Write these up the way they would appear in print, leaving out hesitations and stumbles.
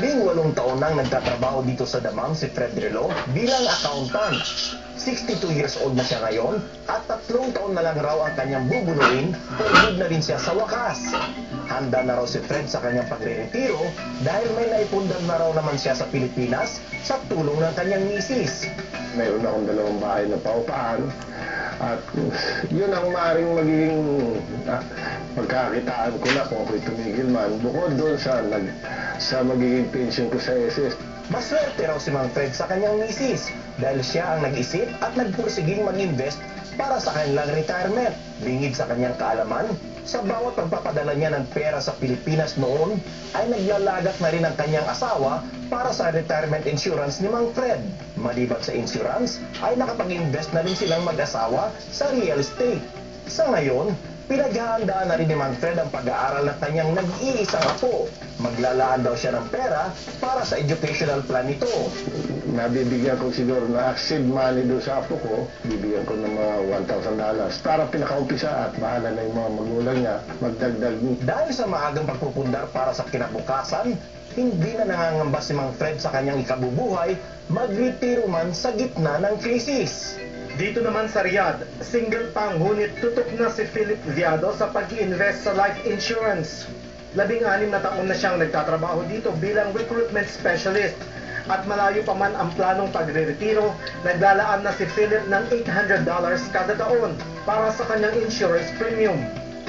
18 taon nang nagtatrabaho dito sa Damam si Fred Relo bilang accountant. 62 years old na siya ngayon at 3 taon na lang raw ang kanyang bubunuin, for good na rin siya sa wakas. Handa na raw si Fred sa kanyang pagre-retiro dahil may naipundang na raw naman siya sa Pilipinas sa tulong ng kanyang misis. Mayroon akong 2 bahay na paupahan at yun ang maaaring magiging pagkakitaan ko na kung ako'y tumigil man bukod doon sa magiging pension ko sa SS. Maswerte raw si Mang Fred sa kanyang misis dahil siya ang nag-isip at nagpursiging mag-invest para sa kanilang retirement. Lingid sa kanyang kaalaman, sa bawat pagpapadala niya ng pera sa Pilipinas noon, ay naglalagak na rin ang kanyang asawa para sa retirement insurance ni Mang Fred. Maliban sa insurance, ay nakapag-invest na rin silang mag-asawa sa real estate. Sa ngayon, pinaghahandaan na rin ni Mang Fred ang pag-aaral ng kanyang nag-iisang apo. Maglalaan daw siya ng pera para sa educational plan nito. Nabibigyan ko siguro na seed money doon sa apo ko, bibigyan ko ng mga $1,000 para pinakaumpisa at bahala na yung mga magulang niya magdagdag. Dahil sa maagang pagpupundar para sa kinabukasan, hindi na nangangamba si Mang Fred sa kanyang ikabubuhay, magretiro man sa gitna ng krisis. Dito naman sa Riyadh, single pa ngunit tutok na si Philip Viado sa pag-i-invest sa life insurance. 16 na taon na siyang nagtatrabaho dito bilang recruitment specialist. At malayo pa man ang planong pagre-retiro, naglalaan na si Philip ng $800 kada taon para sa kanyang insurance premium.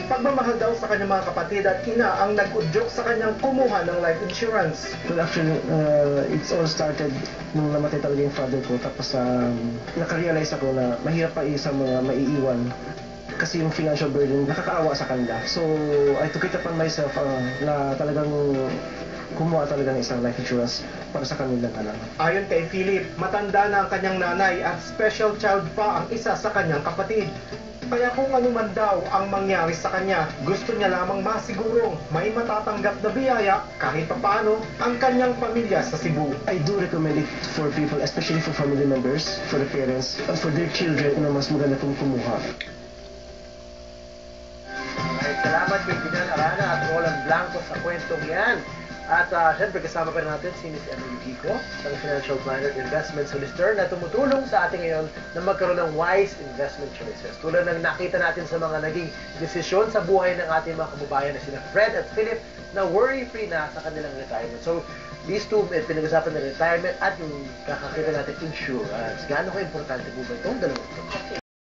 Pagmamahal daw sa kanyang mga kapatid at ina ang nag-udyok sa kanyang kumuha ng life insurance. Well, actually, it's all started nung namatay talaga yung father ko. Tapos nakarealize ako na mahirap pa sa mga maiiwan. Kasi yung financial burden, nakakaawa sa kanila. So, I took it upon myself na talagang kumuha talaga ng isang life insurance para sa kanilang anak. Ayon kay Philip, matanda na ang kanyang nanay at special child pa ang isa sa kanyang kapatid. Kaya kung ano man daw ang mangyari sa kanya, gusto niya lamang masigurong may matatanggap na biyaya kahit papaano ang kanyang pamilya sa Cebu. I do recommend it for people, especially for family members, for the parents, and for their children na mas maganda kung kumuha. Salamat kay Pinan Arana at Roland Blanco sa kwentong yan. At syempre kasama pa natin si Ms. Emily Kiko, ng Financial Planner at Investment Solicitor na tumutulong sa atin ngayon na magkaroon ng wise investment choices. Tulad ng nakita natin sa mga naging desisyon sa buhay ng ating mga kababayan na sina Fred at Philip na worry-free na sa kanilang retirement. So, these two, pinag-usapan ng retirement at yung kakakita natin insurance. Gaano ko importante po ba itong dalawang ito?